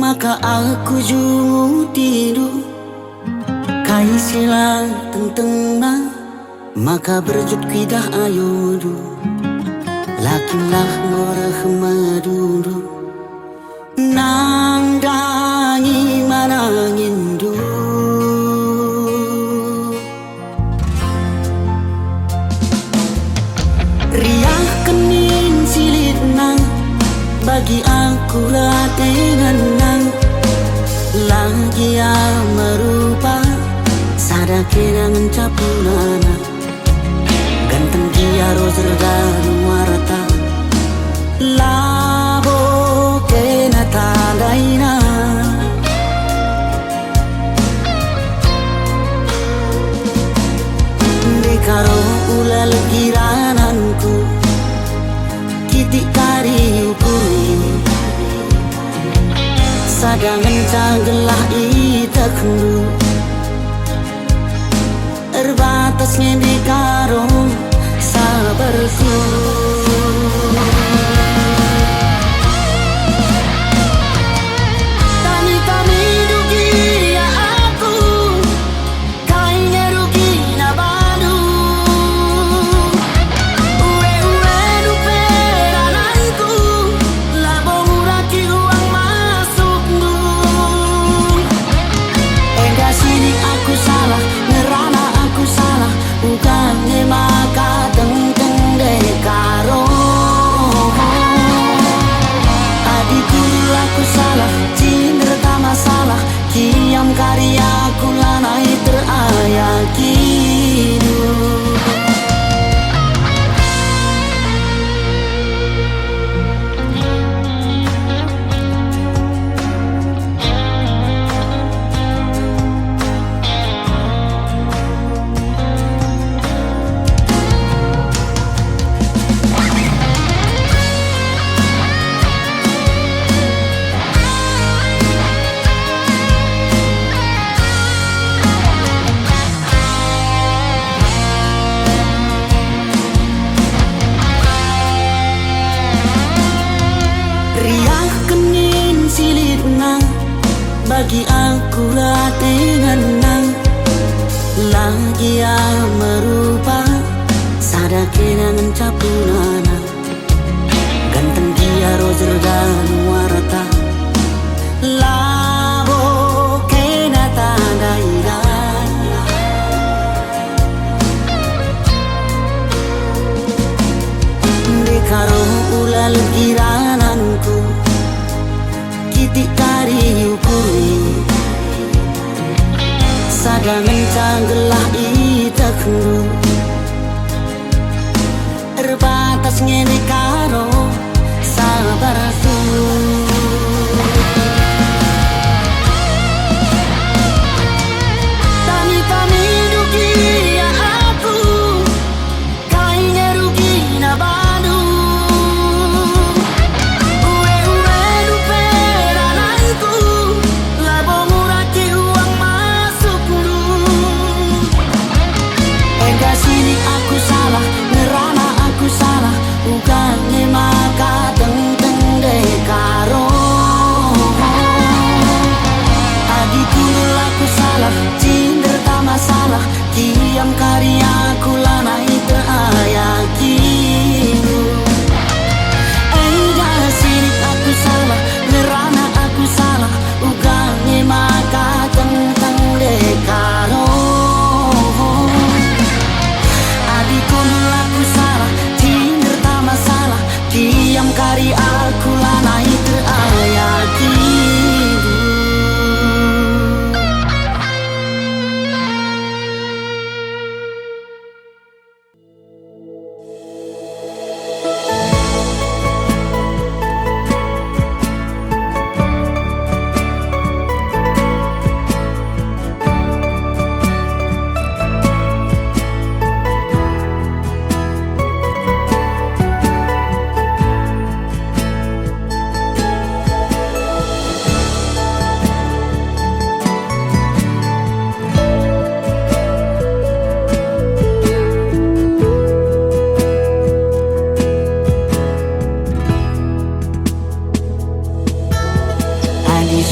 maka aku jungu tidur. Kai sila tenteng na, maka berjut kidah ayodu. Lakilah ngoreh maduru, nang dangi manangindu. Riah kening silitna, bagi aku ratengan nang. Lagi merupa sada kenangan capulana. Ganteng dia rozer dan warta, labo kena tadaina. Dekaro ulal girananku, titik kari ukuri. Sadangan cagelah itaknu, terbatasnya di karo sabarku. Tani-tani dugi ya aku, kainya rugi na badu. Uwe-uwe dupe rananku, labong raki uang masuk nu. Enggak sini aku salah, ngerana aku salah, bukan maka tenteng dekar.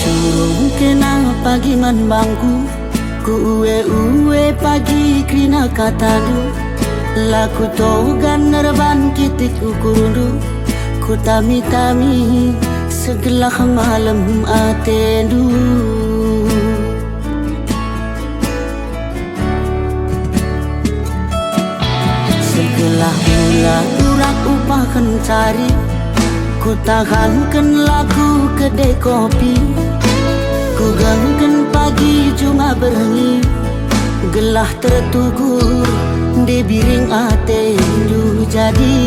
Surung kena pagi man bangku, ku uwe pagi krina katadu. Laku togan nerban kitik ukurundu, ku tami segelah malam atendu. Segelah mula urak upah kencari, ku tahankan laku kedai kopi. Ku gangkan pagi cuma berengi, gelah tertugur di biring atendu jadi.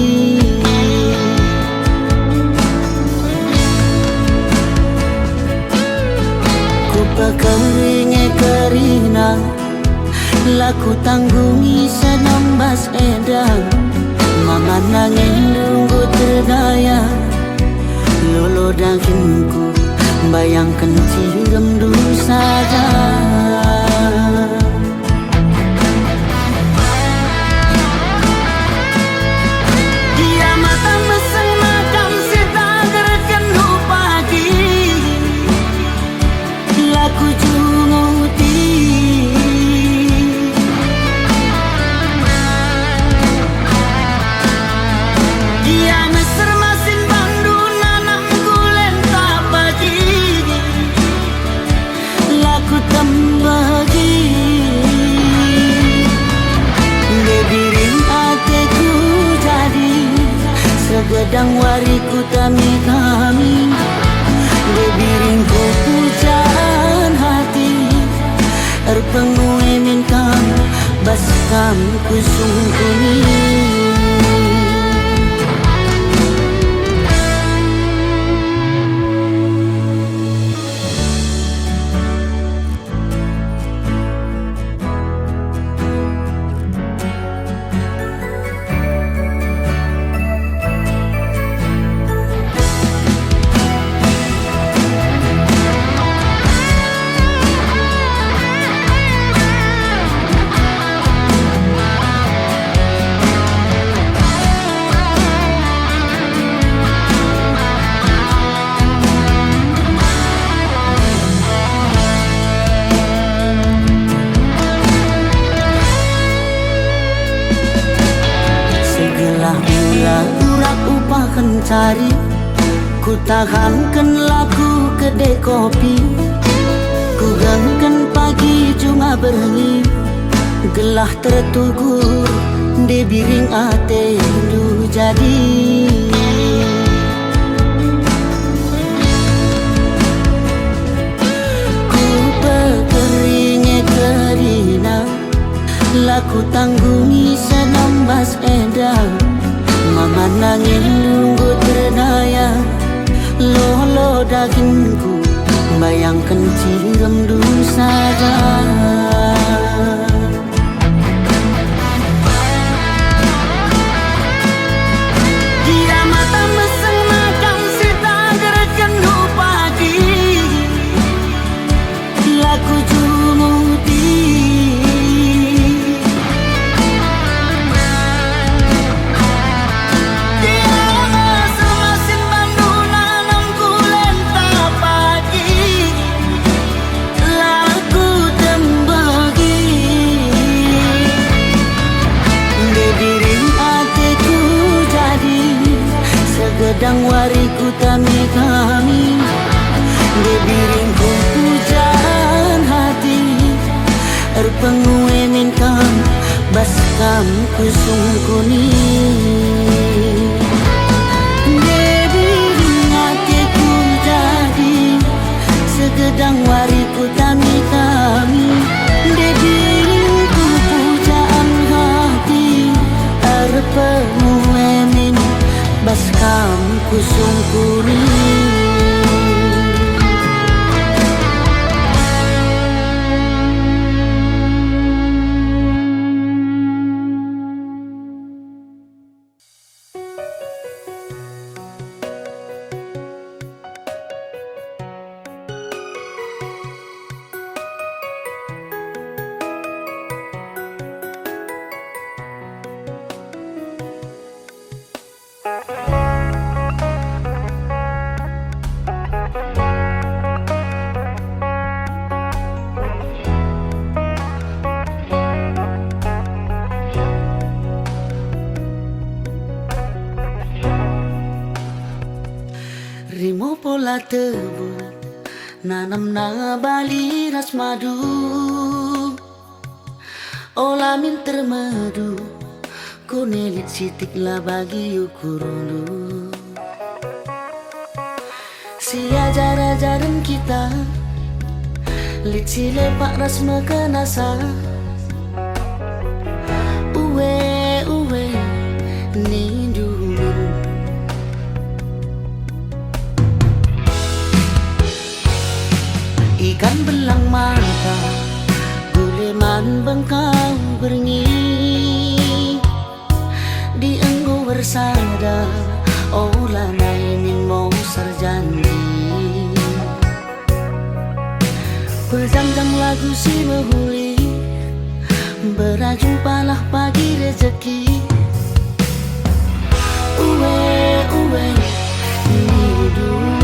Ku pekeringe kerina, laku tanggungi senambas edang. Mama nangin nunggu terdaya, lolo dagingku bayangkan cium dulu saja. Dia mata meseng makan setager kenu pagi, laku junguti. Dia meser masin bandu nanam gulen tak pagi, laku tembagi. Debiring ateku jadi segedang wariku kami. Debiringku pujaan hati, erpengue minkam baskam kusungkuni. Mula urak upah kencari, ku tahankan laku kedai kopi. Ku gangkan pagi cuma berengi, gelah tertugur di biring atendu jadi. Ku pekeringe kerina, laku tanggungi senambas edang. Mama nangin nunggu terdaya, lolo dagingku bayangkan cium dulu saja. Dia mata meseng makan setager kenu pagi, laku jumuti. Sedang wariku kami, debiringku pujaan hati, erpengue minkam baskam kusungkuni. Debiring hatiku jadi segedang wariku kami, debiringku pujaan hati, erpengue minkam baskam kusungkuni. kebun nanam na bali ras madu olamin termadu kunelit sitik lah bagi ukurundu si ajar-ajaran kita lit si lepak ras mekenasa uwe nindumin ikan belang mata guleman bengkau berngi di enggo bersada olah nainin mau sarjani berjam-jam lagu si behuli berjumpalah pagi rezeki uwe hidup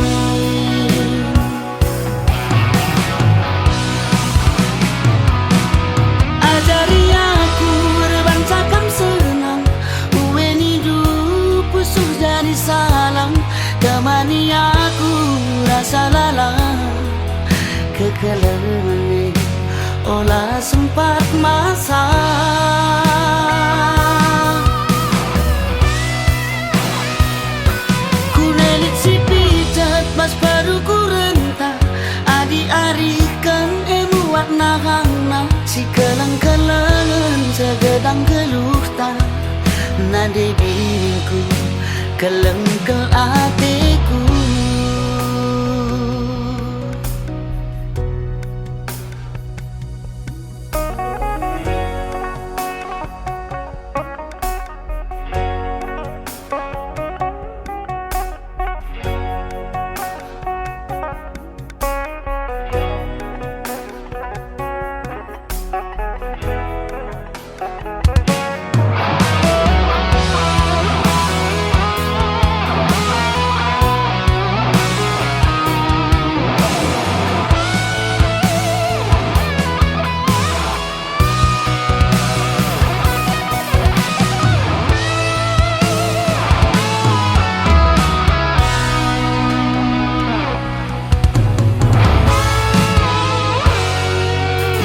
ajari aku berbancakan senang uwe hidup pusuh jadi salam temani aku rasa lalang kekelemani olah sempat masa kunelit si pijat bas baru kurenta adi arikan emuat nahangna si kelang-kelangan segedang geluhta nade bingku kelengkel atiku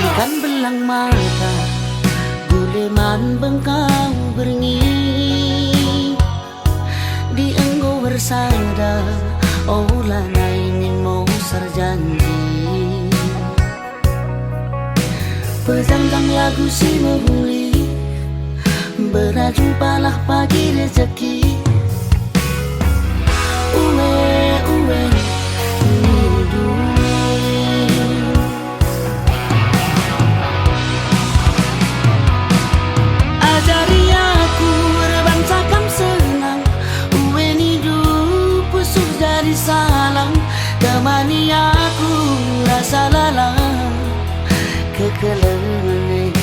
ikan belang mata guleman bengkau berngi di enggo bersada olah nainin mau sarjani pejamjang lagu si behuli berjumpalah pagi rezeki uwe hidup ajari aku berbancakan senang uwe hidup pusuh jadi salam temani aku rasa lalang kekelemani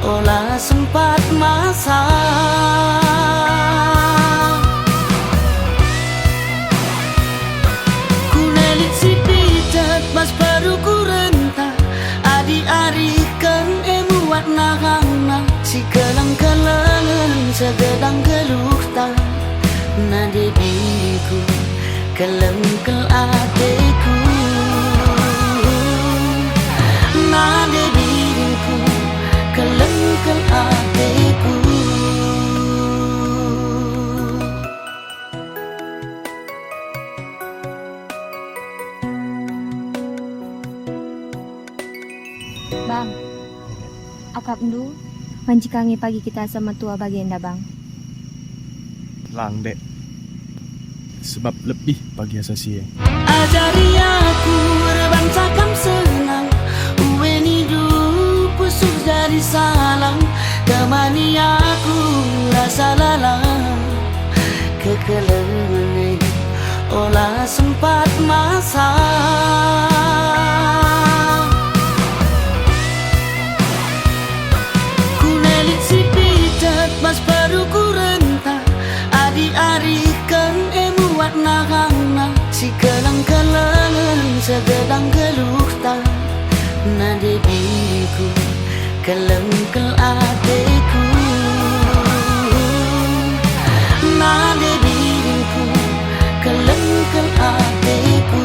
olah sempat masa kunelit si pijat bas baru kurenta adi arikan emuat nahangna si kelang-kelangan segedang geluhta nade diriku kelengkel atiku nade diriku kelengkel atiku Bang, akap ndu mancikangi pagi kita sama tua bagenda bang. Lang dek, sebab lebih pagi asasi ajari aku berbancakan senang uwe hidup pusuh jadi salam temani aku rasa lalang kekelemani olah sempat masa kunelit si pijat bas baru kurenta adi arikan emuat nahangna si kelang-kelangan segedang geluhta nade diriku kelengkel atiku nade diriku kelengkel atiku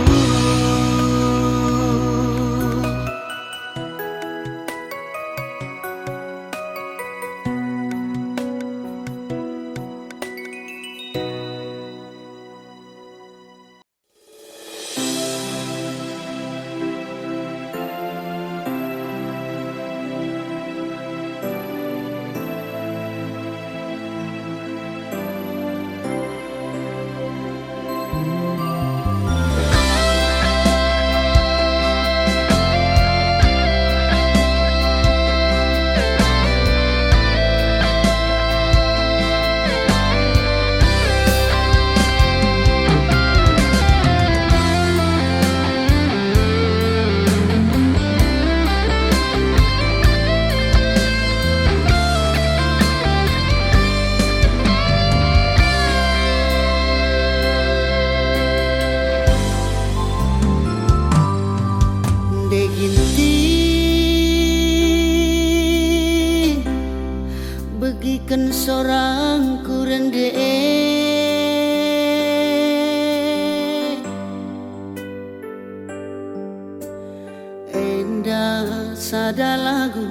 Indah sada lagu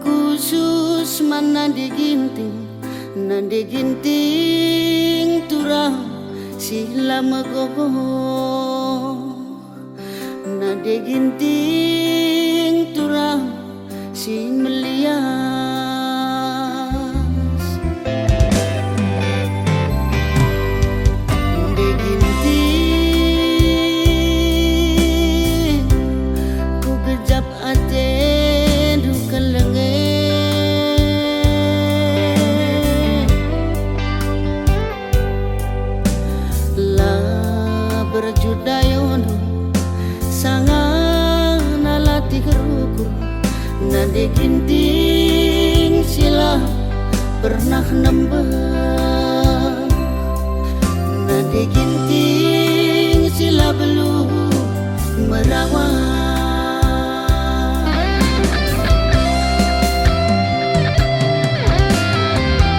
khusus mana diginting turang sila magogo na diginting turang si melias diginting ku kejap ate duka lenge la berjudayono sangat nalati kerukur nade ginting sila pernah nembang nade ginting sila belum merawat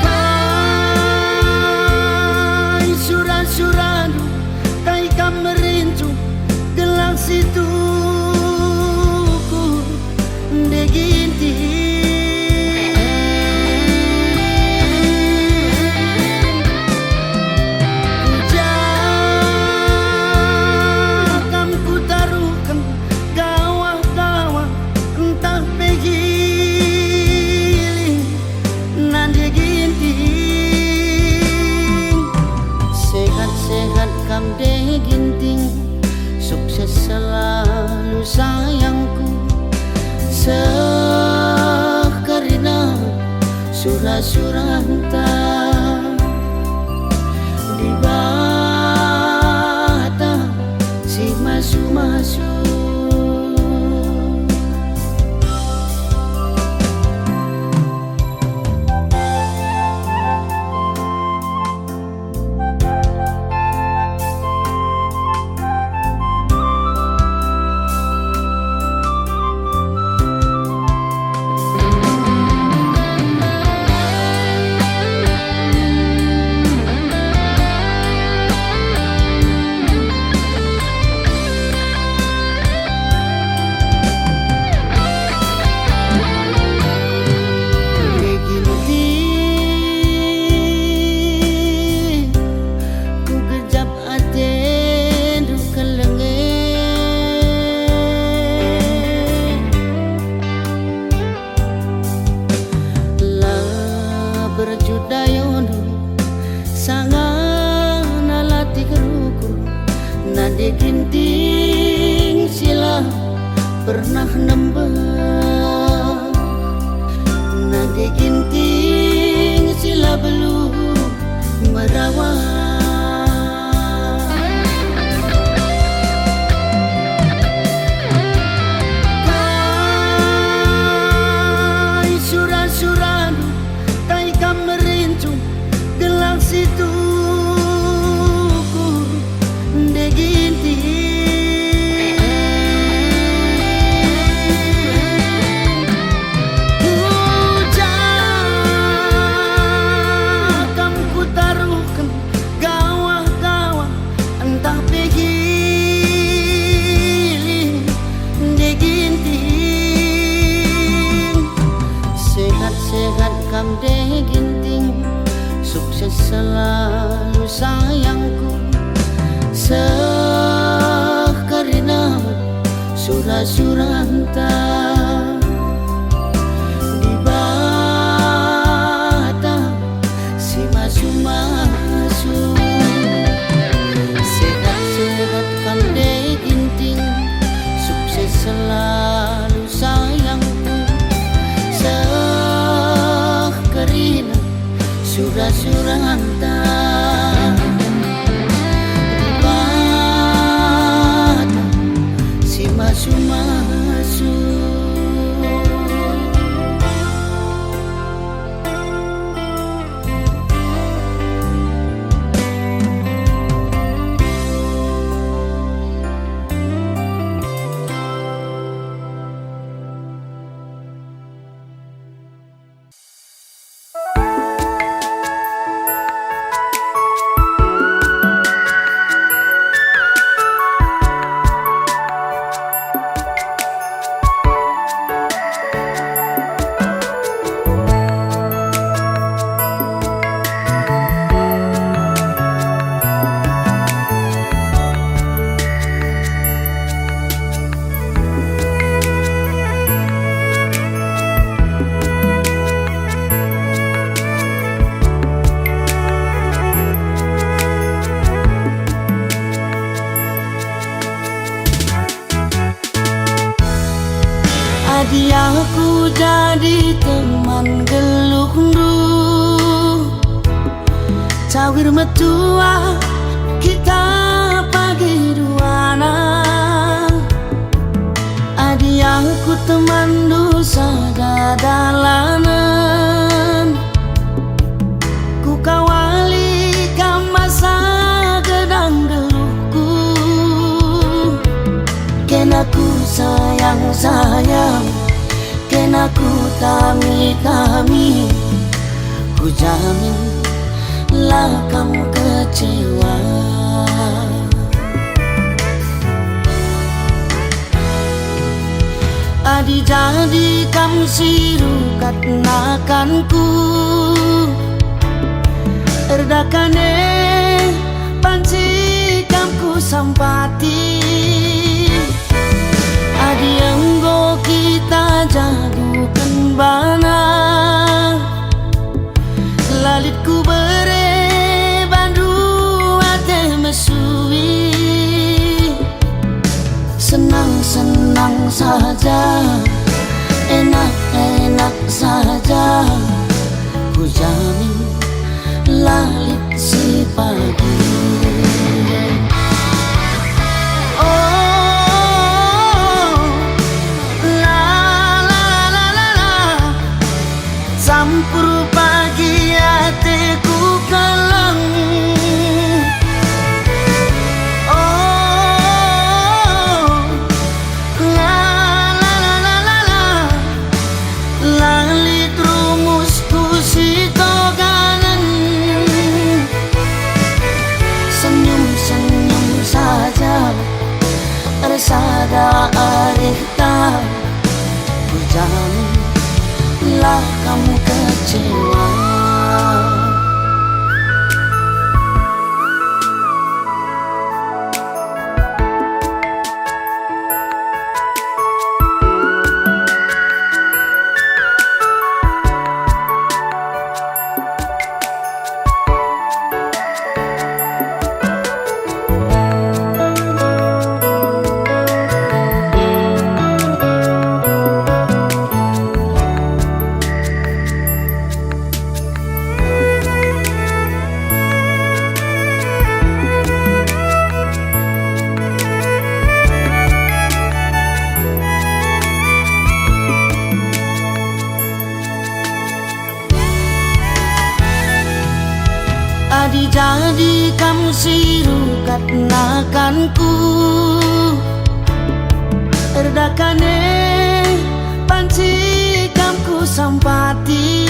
kai suran-suran kai kamerincu gelang situ sehat kam de ginting sukses selalu sayangku sekarina surah-suranta di bata si masu-masu berjudayono sangat nalati kerukur nade ginting sila pernah nembang nade ginting sila belum merawat kai suran-suran merincu gelang situ ku deginti hujan ku taruhkan gawah-gawah entah begiling deginti sehat-sehat kam deginting sukses selalu sayangku sekarina surah-suranta di bata si masu-masu sehat-sehat kam deginting sukses selalu sayangku sekarina surah-suranta di bata si masu-masu Adi aku jadi teman geluhku, cawir metua kita pagi duana. Adi aku teman dosa dadalanan, ku kawali masa gedang geluhku. Kenaku sayang-sayang, kenaku tami-tami, ku jamin lah kamu kecewa. Adi jadi kamu sirukat nakanku, erdakane panci kamku sampati. Adi enggo kita jadukan bana, lalitku bere bandu ate mesui. Senang-senang saja, enak-enak saja, ku jamin lalit si pagi. Oh, la la la la la, sampur pagi hatiku kelang. Oh, la la la la la la, lalit rumusku si toganan. Senyum-senyum saja, resada arita, ku jamin lah kamu kecewa. Adi jadi kamu sirukat nakanku, erdakane panci kamku sampati.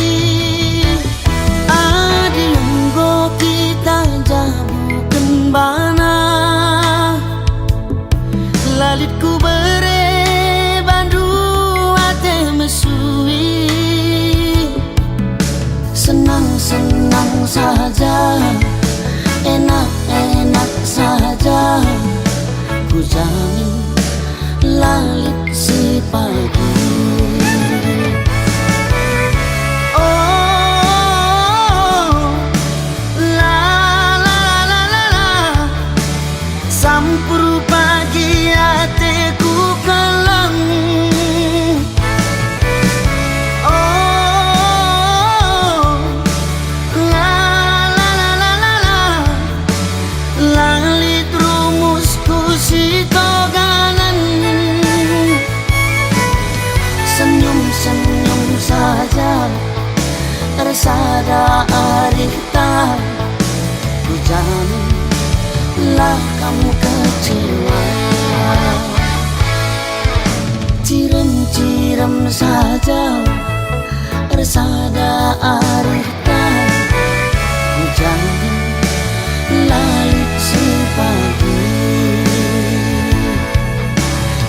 Adi enggo kita jabukan bana, lalitku bere bandu ate mesui. Senang-senang saja, enak-enak saja, ku jamin lalit si pagi. Oh, la la la la la, sampur pagi hatiku kelang. Lalit rumusku si toganan. Senyum-senyum saja, resada arita, ku jamin lah kamu kecewa. Cirem-cirem saja, resada arita, ku jamin lalit si pagi.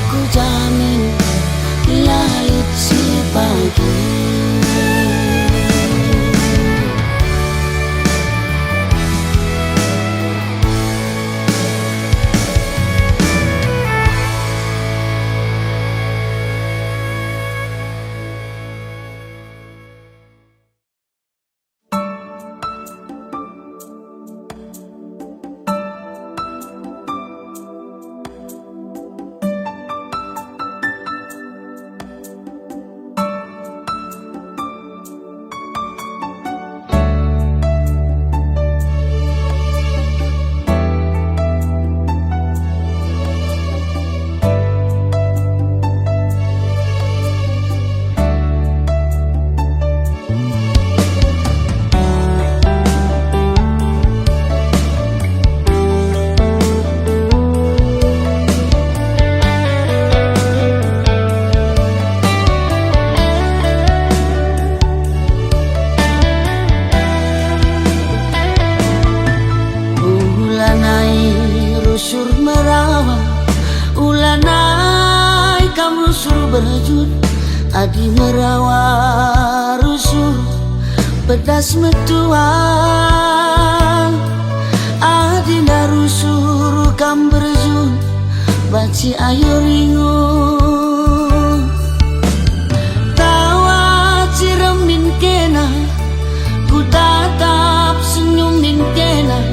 Ku jamin lalit si pagi. berjut adi merawat rusuh pedas metuan adi narusur kam berjut baci ayo ringu tawa ciremin kena ku tatap senyumin kena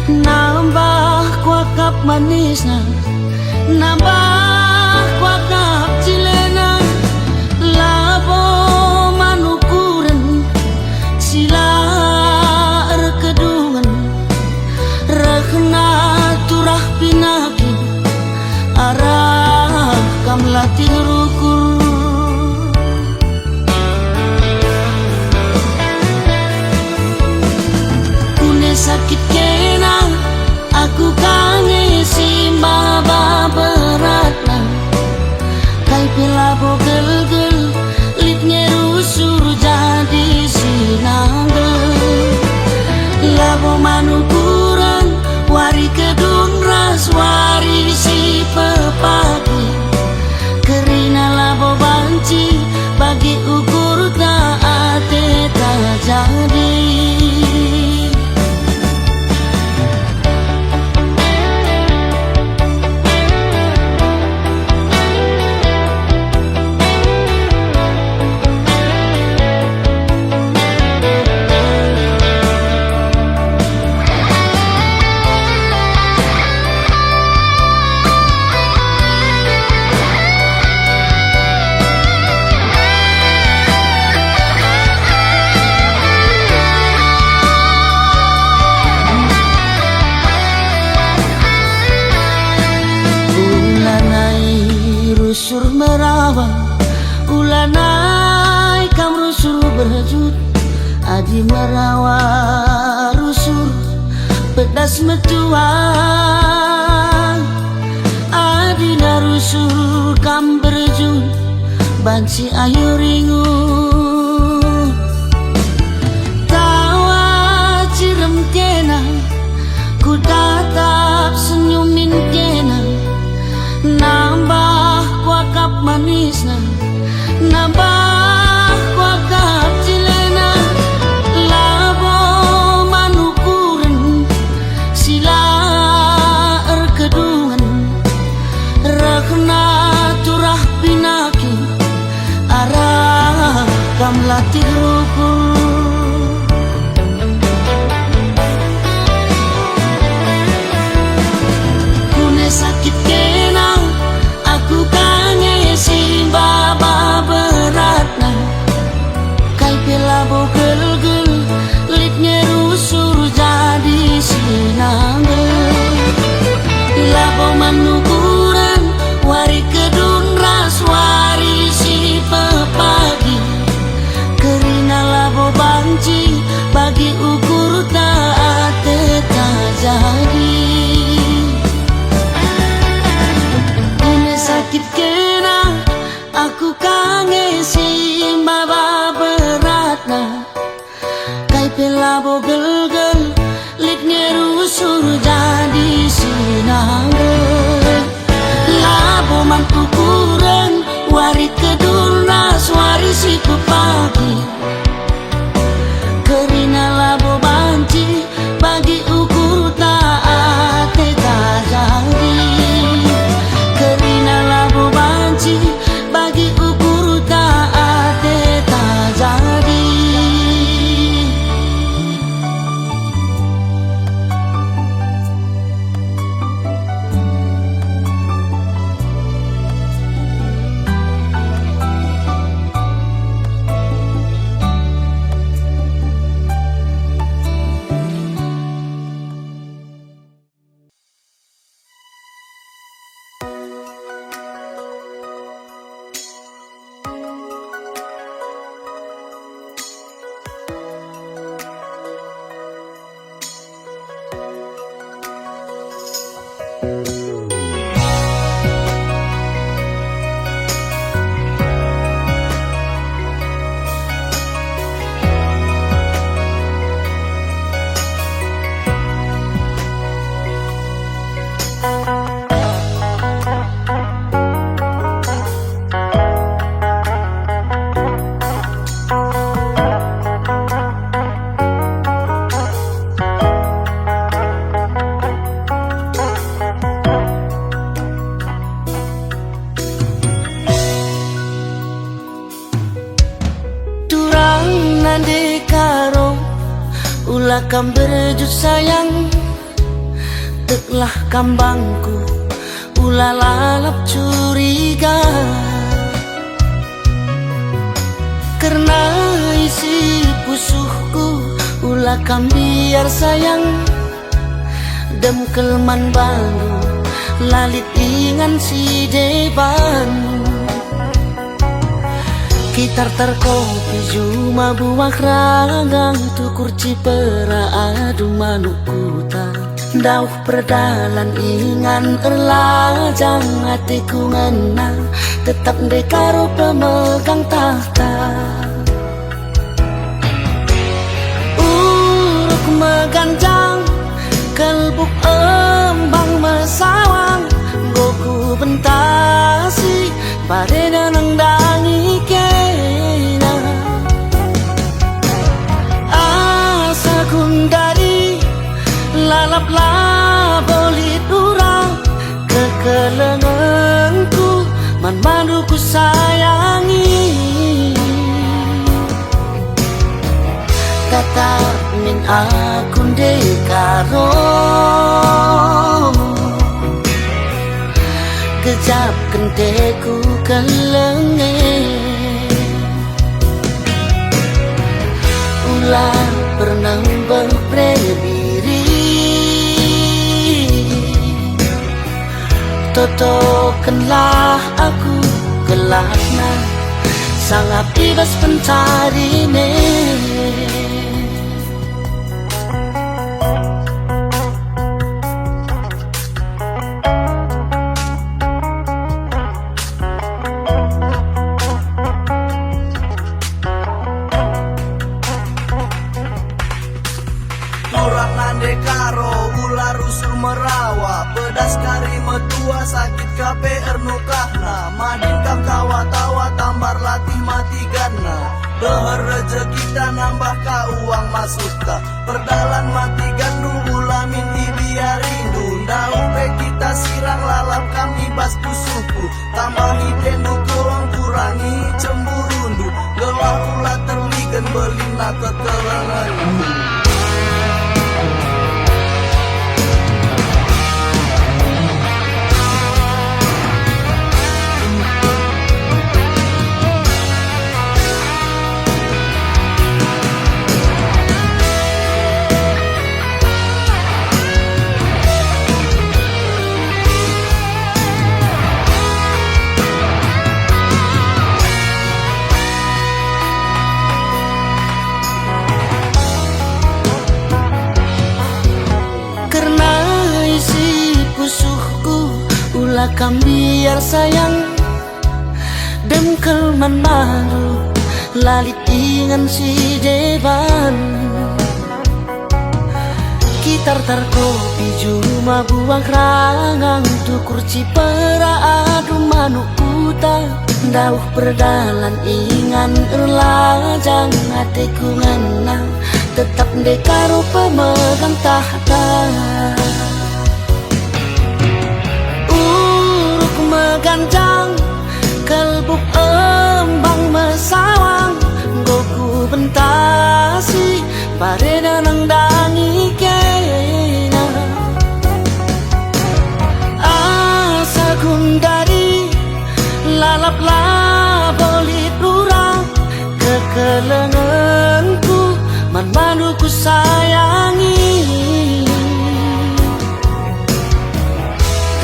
nambah kuakap manisna nambah kuakap cilena labo manukuren sila erkedungan rekna turah pinaki arah kam latih rukur kune sakit kena aku kangen si baba beratna kai pelabo gel-gel litnya rusur jadi sinanggel labo manukuran wari kedun ras wari si pepaki kerina labo banci bagi ukur taate tak jadi rusur merawat ulanai kam rusur berhajut adi merawat rusur pedas metuan adi narusur kam berjut banci ayo ringu tawa cirem kena ku tatap senyumin kena nambah kuakap manisna nambah kuakap cilena labo manukuren sila erkedungan rekna turah pinaki arah kam latih rukur kune sakit kena aku kangen si baba beratna kai pelabo gel-gel litnya rusur jadi sinanggel labo manukuran wari kedun ras wari si pepagi kerina labo banci bagi ukur taate tak jadi sakit kena aku kangen si baba beratna kai pelabo gel-gel litnya rusur jadi sinanggel labo man ukuran wari kedun ras wari si pepagi kerina labo banci bagi ukur taate tak jadi bagi ukur taate tak jadi Ulah kam berjut sayang, teklah kambangku, ulah lalap curiga. Karena isi pusuhku, ulah kam biar sayang, dem kelman balu, lalit ingan si deban. Kitar terkopi cuma buah ragang, tu kurci pera adu manukuta. Dauh perdalan ingan erlajang, hatiku ngena tetap dekaro pemegang tahta. Uruk meganjang, kelbuk embang mesawang, goku bentasi pada nang dangi kena. Asa kundari lalap laboli durang, kekelenganku man manuku sayangi. Tetap min akun dekaro, kejap kenteku kelenge. Ulah pernah berprebiri, totokanlah aku gelapna, sangat bebas pencari ne. Dekaro ular rusuh merawa, pedas kari metua sakit kape ernukahna. Madin kam tawa-tawa tambar latih mati gana. Beher rezeki kita nambah ka uang masuk ka. Perdalan mati gandu ulamin ibiar rindu. Daun pe kita sirang lalap kami bas pusuku. Tambahi dendu kurang kurangi cemburundu. Gelah ulah terligen belina kekelanganku. Kam biar sayang, dem kelman malu, lalit ingan si deban. Kitar terkopi cuma buang rangang, tu kurci pera adu manukuta. Dauh perdalan ingan erlajang, hatiku ngena tetap dekaro pemegang tahta. Meganjang, kelbuk embang mesawang, goku bentasi pada nang dangi kena. Asa kundari lalap laboli durang, kekelenganku man manuku sayangi.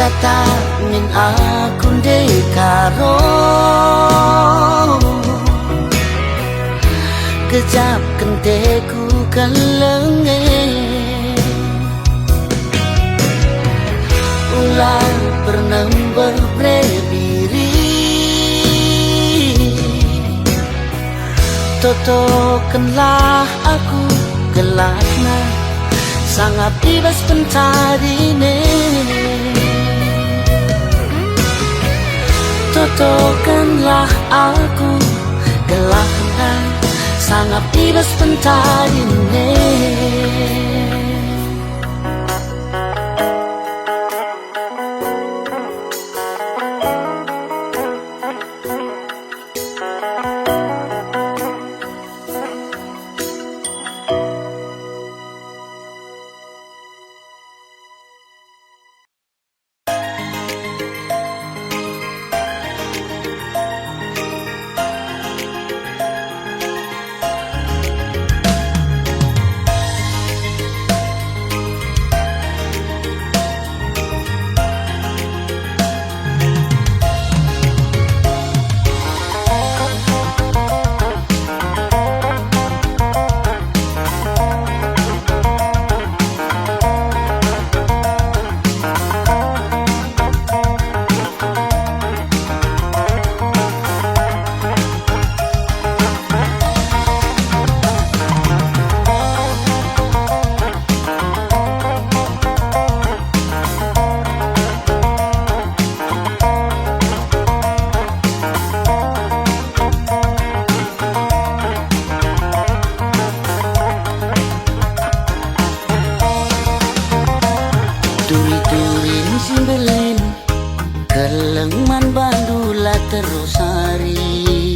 Tetap min akun dekaro, kejap kenteku kelenge. Ulah pernah berprebiri, totokanlah aku gelapna, sangat bebas pencari ne. Totokanlah aku gelapna, sangat bebas pencari ne. man bandula terus hari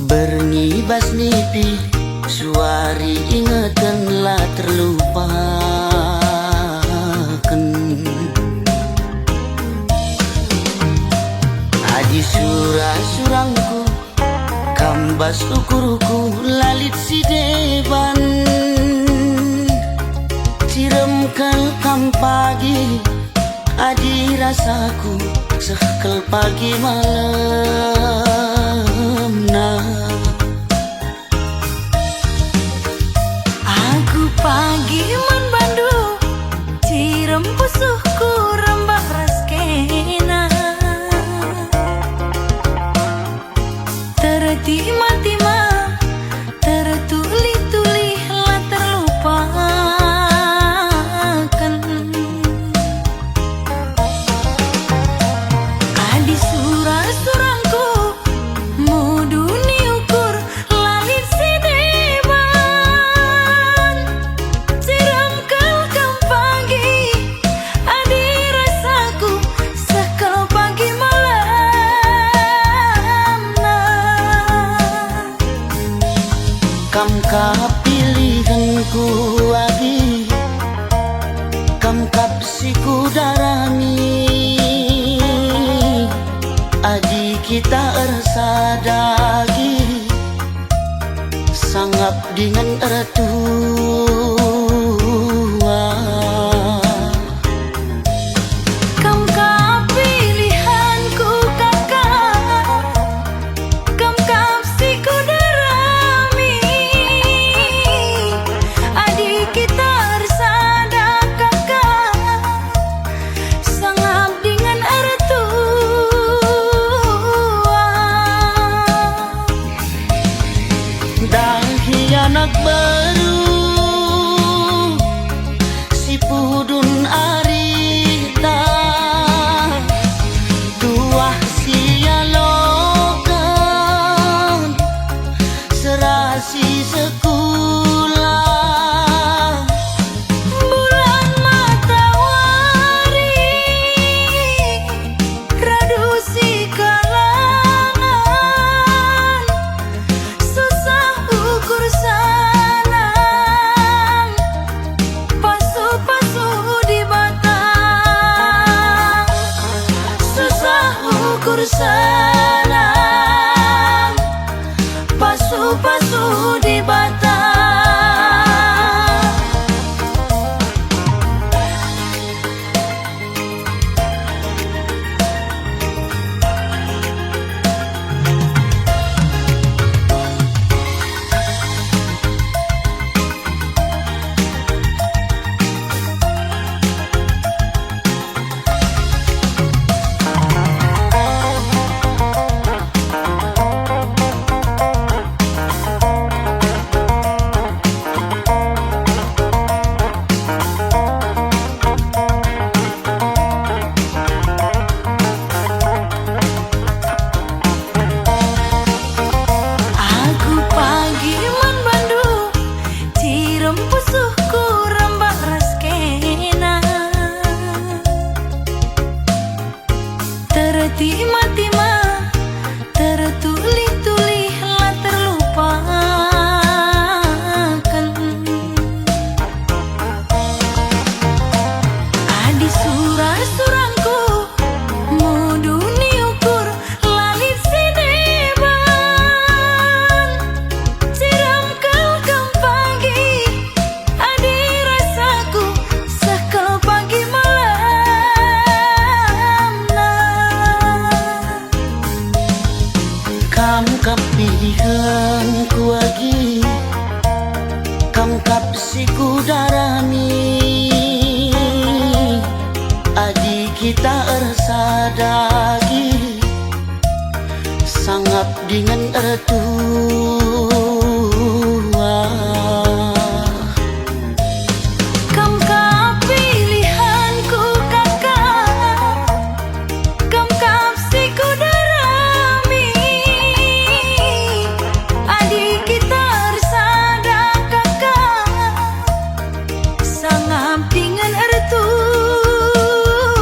bernibas nipi suari ingetanlah terlupakan adi surang-surangku kambas ukuruku lalit si deban ciremkel kam pagi adi rasaku sekel pagi malam nah aku pagi man bandu cirem pusuhku rembak raskena tertima-tima tertuli-tuli lah terlupakan adi surang-surangku mudu ni ukur lalit si deban siram kalkam pagi adi rasaku sekal pagi malam nah kam kapilihanku lagi kam kapsiku darami adi kita ersadagi sangap dengan ertua kam kapilihanku kakak kam kapsiku darami adik kita bersada kakak sangap dengan ertua dahi anak baru si pudun arita tuah sia lokan serasi sekolah bulan matahari radusi kalangan susah ukur sanang pasu-pasu di batang susah ukur sanang pasu-pasu di batang aku pagi man bandu cirem pusuhku rembak raskena tertima-tima tertuli-tuli lah terlupakan adi surang-surangku mudu ni ukur lalit si deban siram kalkam pagi adi rasaku sekal pagi malam nah kam kapilihanku lagi kam kapsiku darami adi kita ersadagi sangap dengan ertua kam kapilihanku kakak kam kapsiku darami adik kita bersada kakak sangap dengan ertua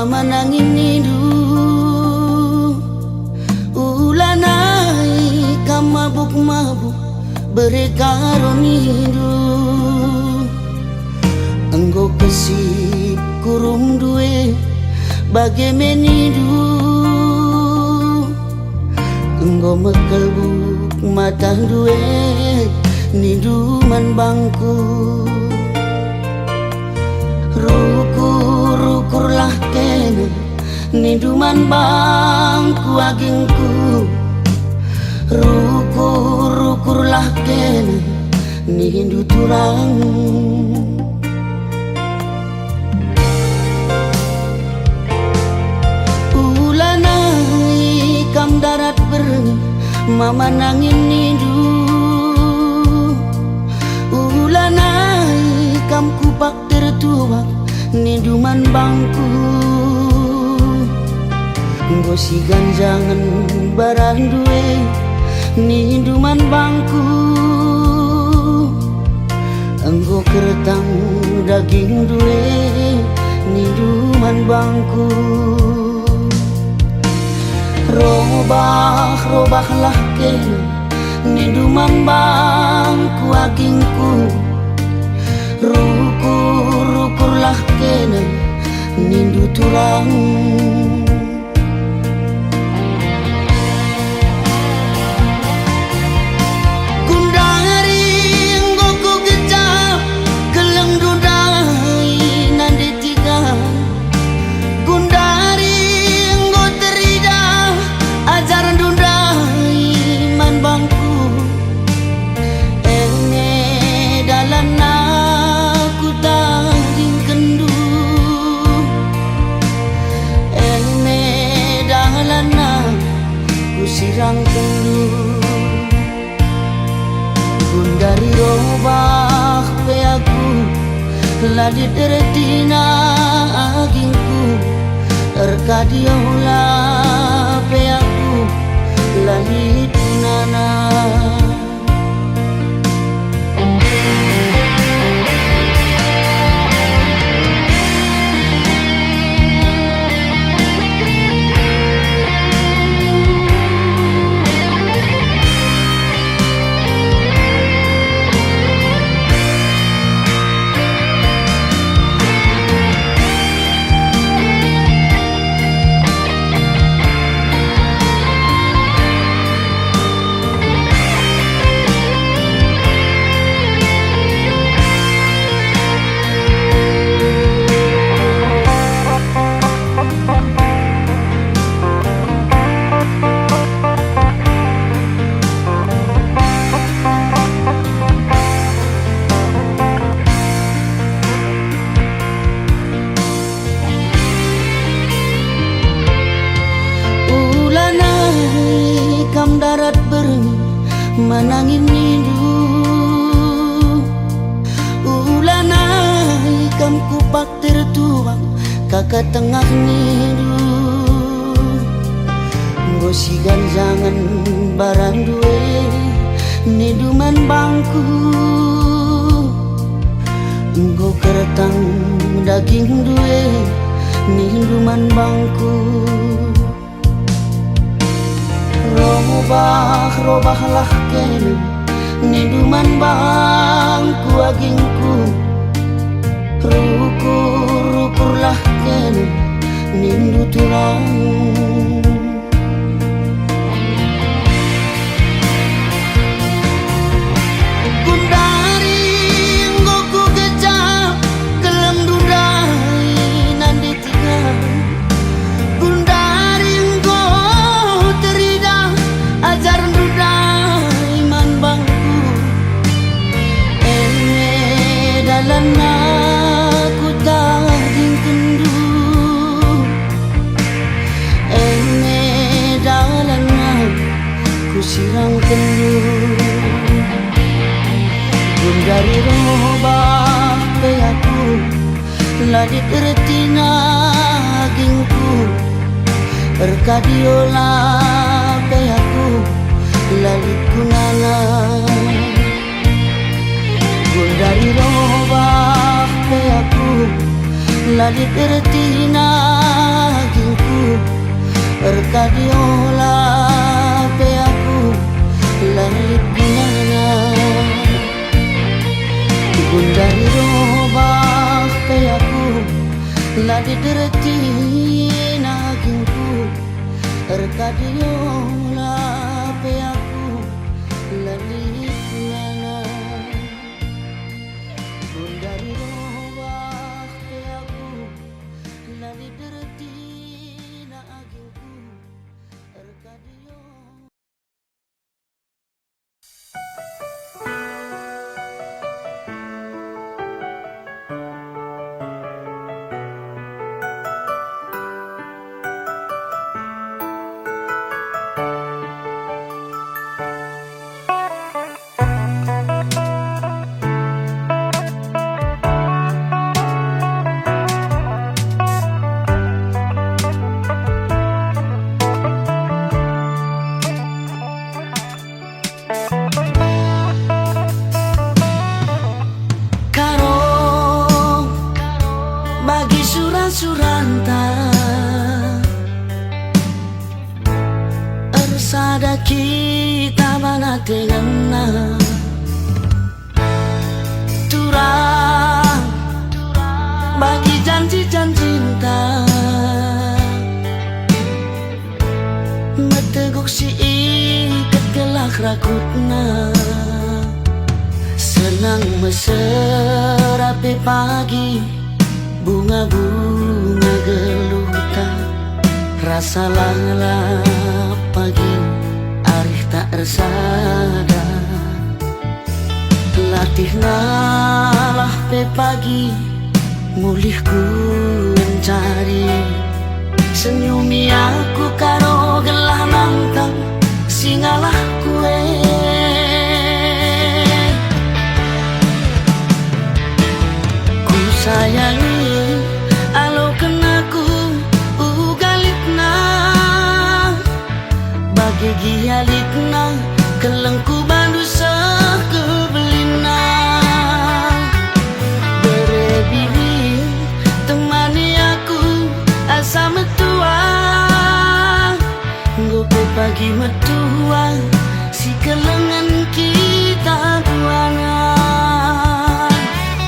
mama nangin nidu ulanai kam mabuk-mabuk berekaro nidu enggo kesip kurung duwe bagemenidu enggo mekelbuk mata duwe niduman bangku rukur-rukurlah kene niduman bangku agingku rukur-rukurlah kene nindu turang ulanai kam darat berni mama nangin nidu ulanai kam kupak tertuak niduman bangku nggo si ganjangan barang duwe niduman bangku enggo keretang daging duwe niduman bangku robah-robahlah kene niduman bangku agingku rukur-rukurlah kene nindu tulang gundari nggoku gejap geleng dudai nande tiga gundari nggo terida ajaran dudai man bangku ene dalana sirang kendu gundari robah pe aku ladi deretina agingku terkadiola pe aku ladi tunana darat berni manangin nidu ulanai kam kupak tertuang kakak tengah nidu nggo si ganjangan barang duwe niduman bangku nggo keretang daging duwe niduman bangku robah-robahlah kene niduman bangku agingku rukur-rukurlah kene nindu tulang gundari nggoku gejap gelem dudai nande tiga gundari nggo terida ajaran dudai man bangku ene dalan aku daging kendu ene dalan aku sirang kendu gundari robah pe aku ladi tertina agingku berkadiola pe aku lali kunana gundari robah pe aku lali tertina Erkadiola pe aku lalit gunana Gundari robah pe aku ladi dereti nagingku Erkadiola pe aku lalit gunana Gundari robah pe aku ladi dereti nagingku Erkadio bagi suran-suranta ersada kita mana tengena turang bagi janji-janjinta meteguk si ikat gelak rakutna senang meserapi pagi bunga-bunga geluta rasa lalap pagi arih tak ersada latih ngalah pe pagi mulihku mencari senyumi aku karo gelah nantang singalah kue ku sayangi alo kenaku ugalitna bagi gialitna kelengku bandu sekebelina berebili temani aku asa metua ngopo pagi metua si kelengan kita duana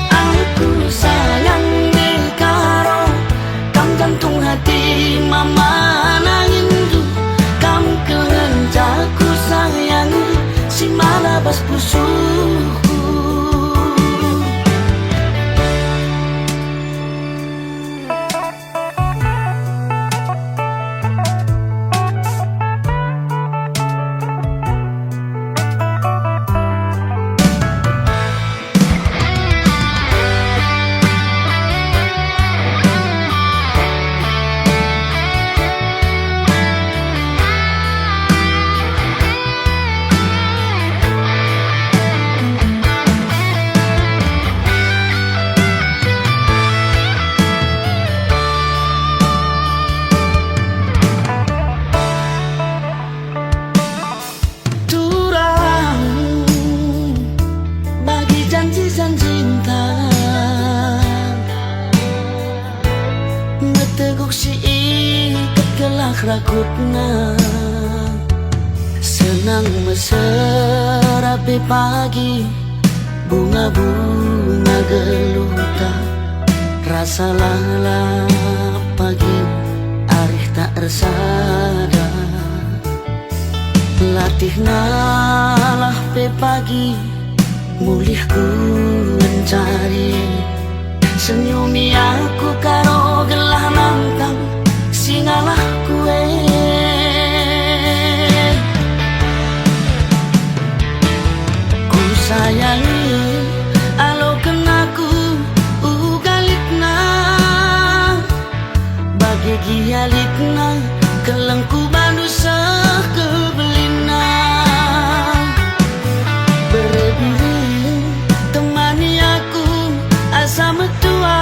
aku sayang jantung hati mama nangindu kamu kelencaku sayangi si malabas pusuku rakutna senang meserapi pagi bunga-bunga geluta rasa lalap pagi arih tak ersada latih ngalah pe pagi mulihku mencari senyumi aku karo gelah nantang singalah kue ku sayangi alo kenaku ugalitna bagi gialitna kelengku bandu sekebelina berebili temani aku asa metua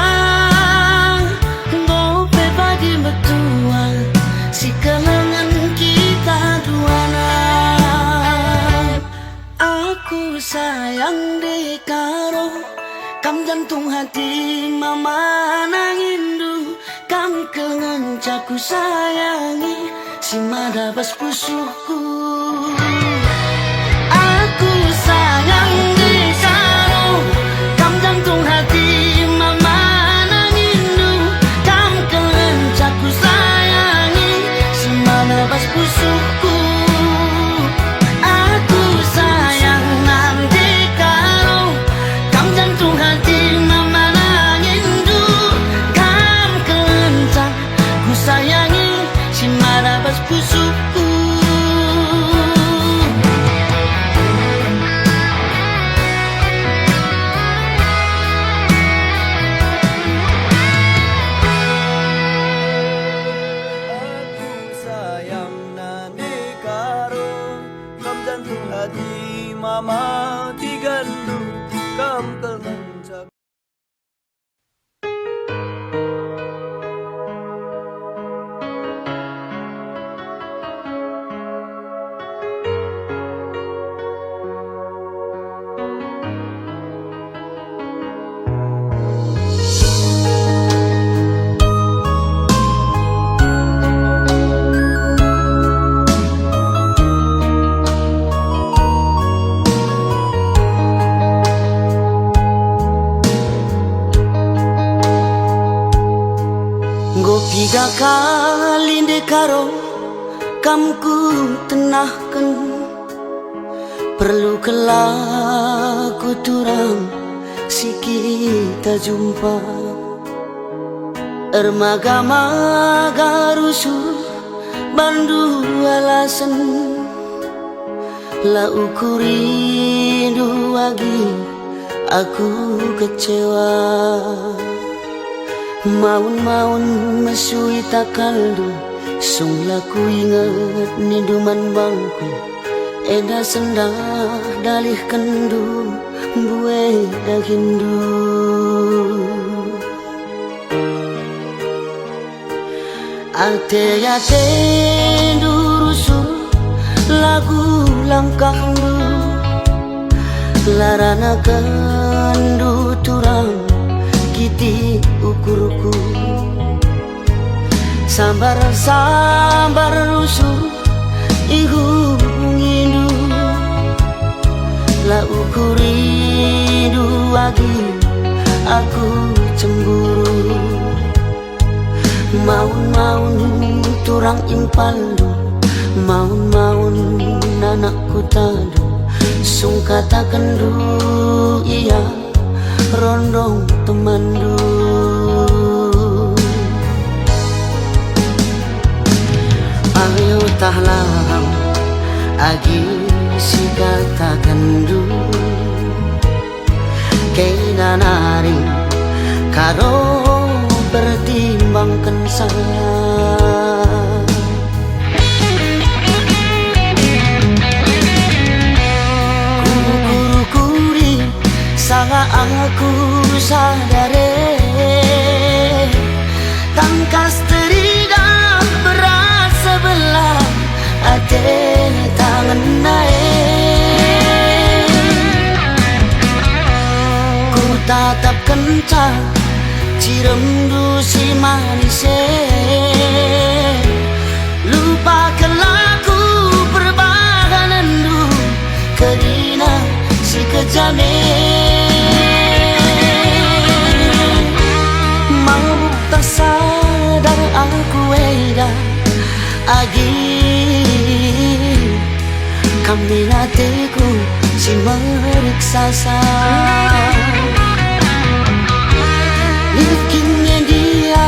ngope pagi metua si kelengan kita duana aku sayang di karo kam jantung hati mama nangindu kam kelengan caku sayangi si madabas pusuku. Aku sayang di karo kam jantung hati mama nangindu, kam kelencaku sayangi si madabas pusuku. Aku sayang nanti karo kam jantung hati mama nangindu, kam kelencak ku sayangi si marabas pusuku. Aku sayang nane karo kam jantung hati mama tigandu, kam kelenjak. Tiga kali dekaro kamku tenahkan, perlu kelaku turang si kita jumpa. Ermaga-maga rusuh bandu alasan, la ukuri lagi aku kecewa. Maun-maun mesui takaldu, sung laku ingat niduman bangku. Eda sendah dalih kendu, bue dagindu. Ate-ate durusu, lagu langkah du, larana kendu turang kiti ukurku. Sambar-sambar rusuh ihu ngindu, la ukuri lagi aku cemburu. Maun-maun turang impaldu, maun-maun anakku tadu, sung katakan du iya rondong temandu. Ayo tahlam agi si katakan du, kena nari karo pertimbangkan saya. Kuri salah aku sadare, tangkas teriga berat sebelah ate tangan naik. Ku tatap kencang ciremdu si manise, lupakan laku perbahanan du kerina si kejame. Mau tak sadar aku weda agi kami hatiku si meriksasa. Bikinnya dia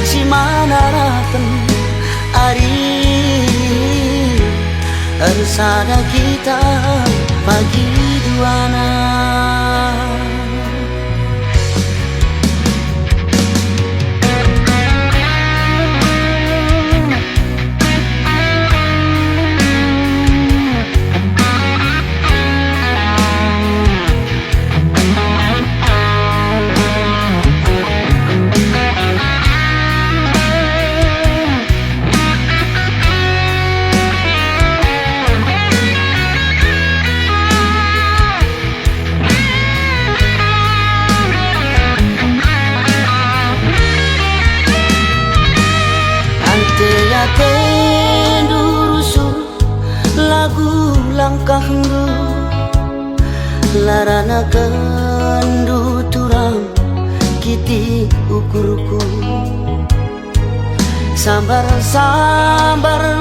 si mana rapen ari ersada kita pagi duana. langkah hendu larana kendu turam kiti ukurku sambar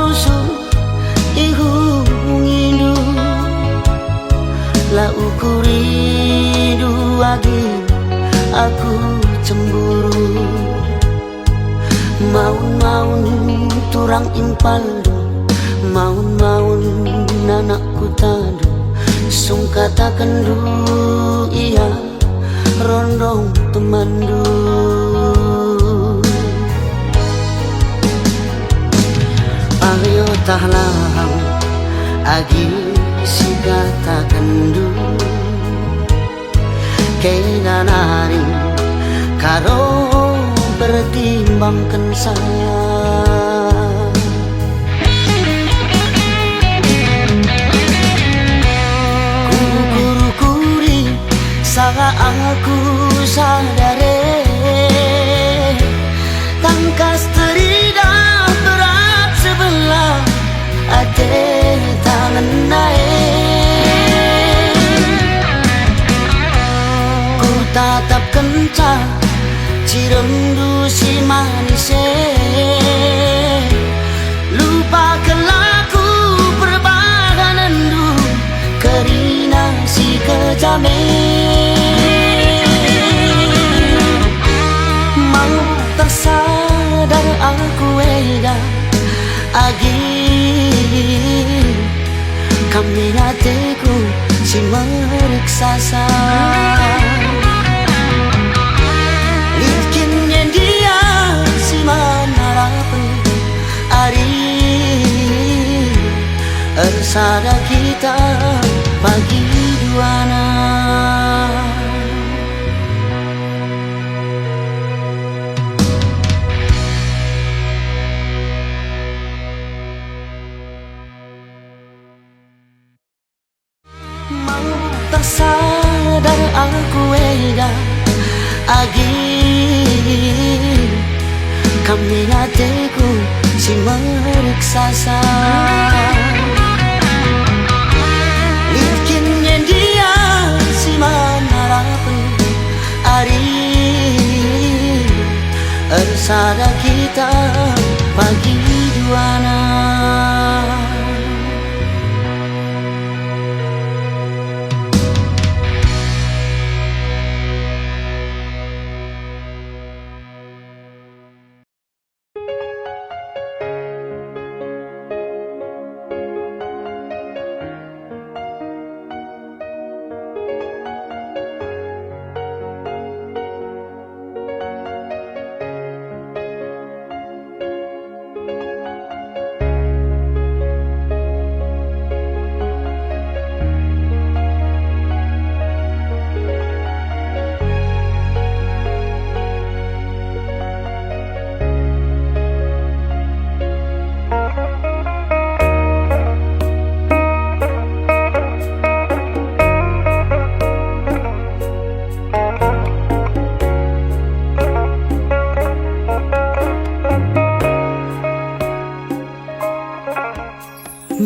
rusuh ihu ngindu la ukuri duagi aku cemburu maun turang impaldo maun nanakku tadu sungkata kendu iya rondong temandu ayo tahlang agi si kata kendu kenanari karo pertimbangkan saya kuri saat aku sadare tangkas teridak berat sebelah ade tangan naik ku tatap kencang ciremdu si manise lupa kelaku perbahanan du kerina si kejame mau tersadar aku eda agi kami hatiku si meriksasa ersada kita bagi duana mau tersadar aku eda agi kami hatiku si meriksasa ersada kita bagi duana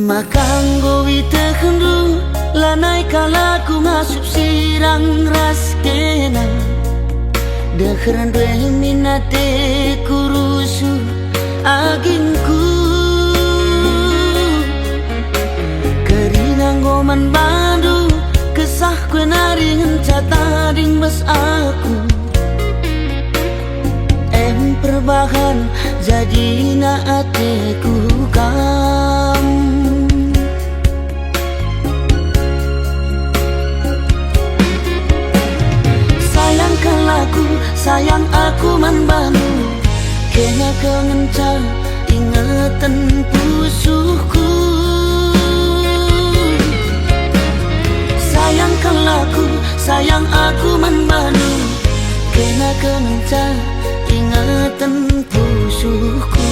makanggo witekendu lanai kalaku ngasup sirang ras kena dekheran dwe minate kurusu agingku kerinang goman bandu kesah kue naring catading bas aku perbahan jadi na ateku kam sayang aku man banu kena kengencar ingatan pusuhku sayang aku man banu kena kengencar ingatan pusuhku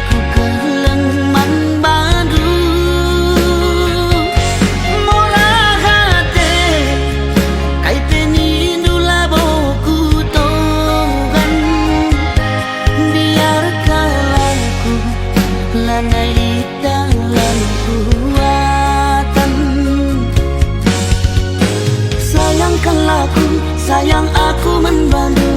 ku keleng man bandu aku membantu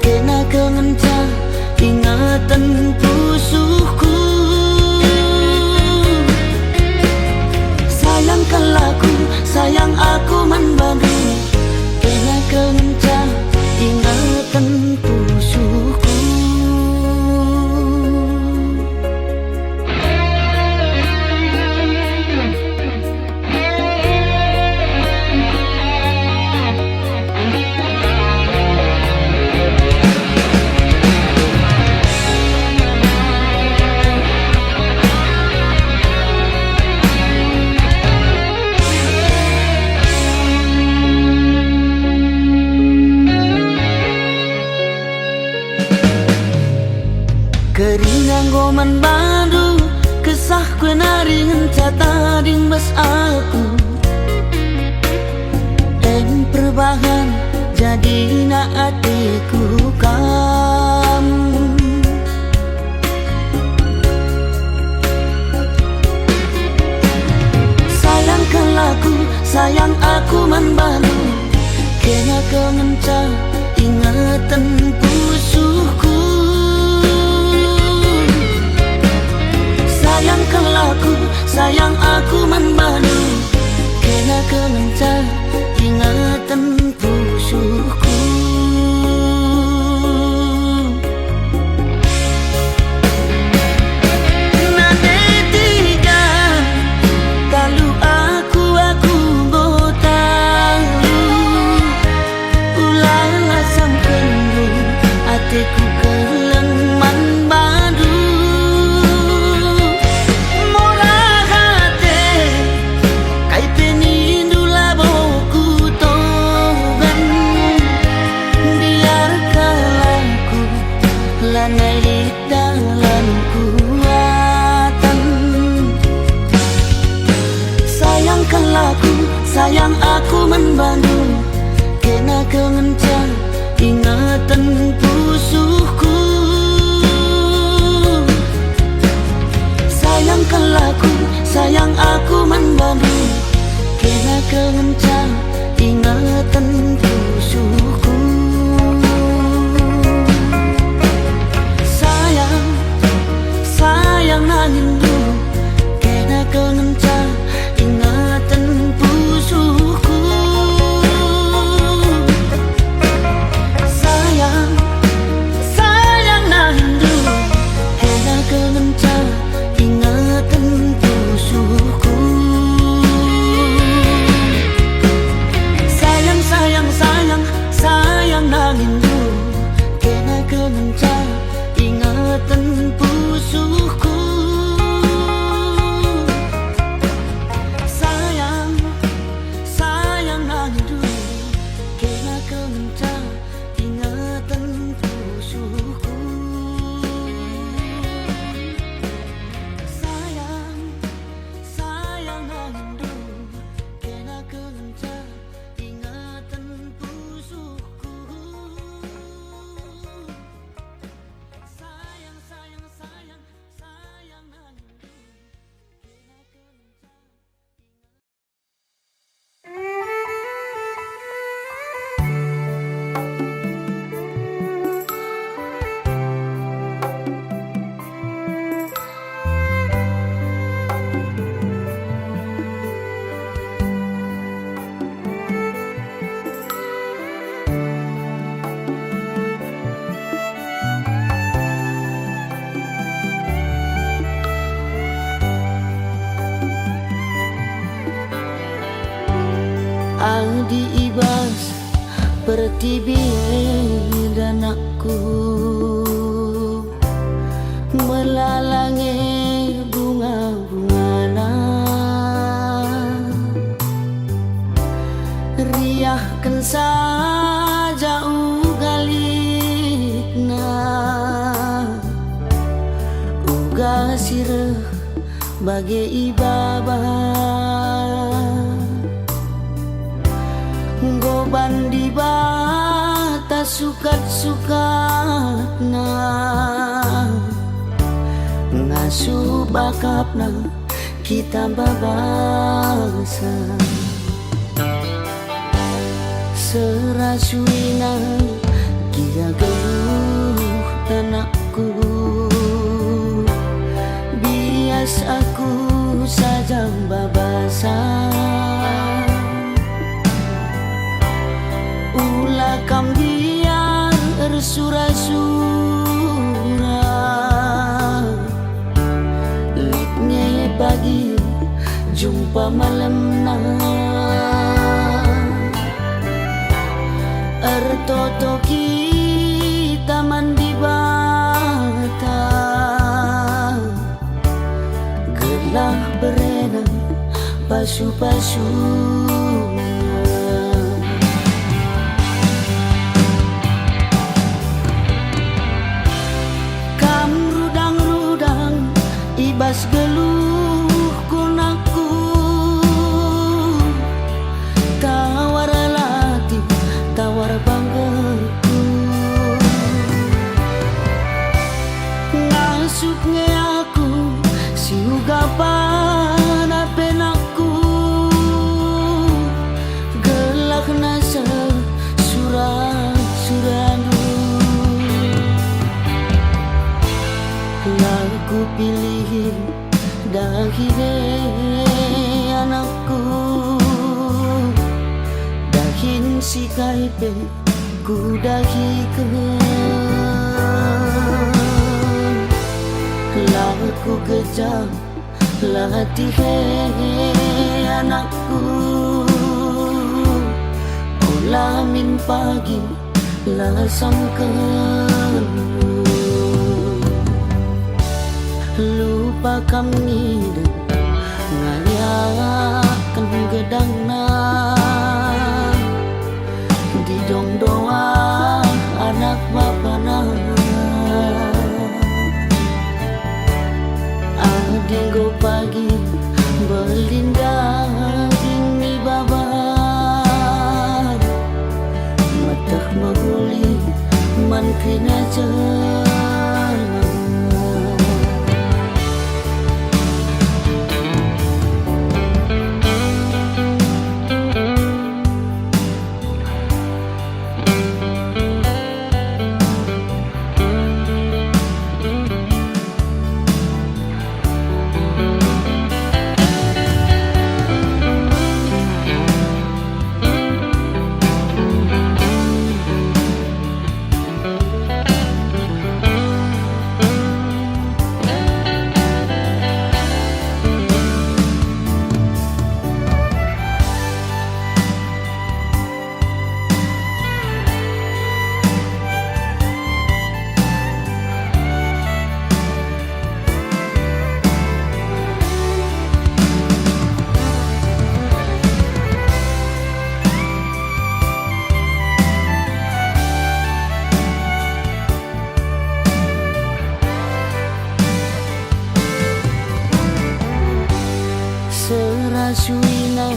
kena kemenca ingatan pusuhku. Sayangkan laku, sayang aku membantu kena kemenca ingatan pusuhku. Keringan goman baru kesah kue naring cata ding bas aku en perbahan jadi na hatiku kamu. Sayangkan laku, sayang aku membantu kena kemenca ingatan pusuhku. Sayangkan laku, sayang aku membantu kena kemenca ingatan pusuhku. Nade tiga kalau aku botalu ulala sampendu hatiku keleng man badu. Sayangkan laku, sayang aku membantu kena kemenca ingatan pusuhku. Sayangkan laku, sayang aku membantu kena kemenca ingatan pusuhku. Sayang, sayang nangin dulu kena kemenca ingatan pusuhku. Sayang, sayang nangin dulu kena kemenca ingatan pusuhku. Sayang, sayang, sayang, sayang nangin dulu kena kemenca ingatan pusuhku. Sayang, sayang nangin dulu kena kemenca ingatan pusuhku. Sayang, sayang nangin dulu kena kemenca ingatan pusuhku. Sayang, sayang, sayang, sayang nangin dulu kena kemenca. Adi ibas pertibi dan aku melalangi bunga-bungana riahkan saja ugalikna uga sireh bagai ibabah goban di batas sukat-sukatna ngasuh bakapna kita babasa Serasuina kia geluh tanakku, bias aku sajang babasa. Ulah kam biar sura-sura, litnya pagi jumpa malam na. Ertoto kita mandi bata, gelah berenang pasu-pasu. Kam rudang-rudang ibas geluh kunaku, tawar latih tawar banggaku. Ngasuknya aku siugapan apenaku, gelak nasa suranu. Lagu pilih dahire anakku, dahin si kaipe ku dahi ke. Lagu kejam latih anakku, olamin pagi lasam ke. Lupa kami ngayakan gedangna, di dong doa anak bapana. Adinggo pagi berlindah ini babar, matah mahuli man kena jalan. Serasuina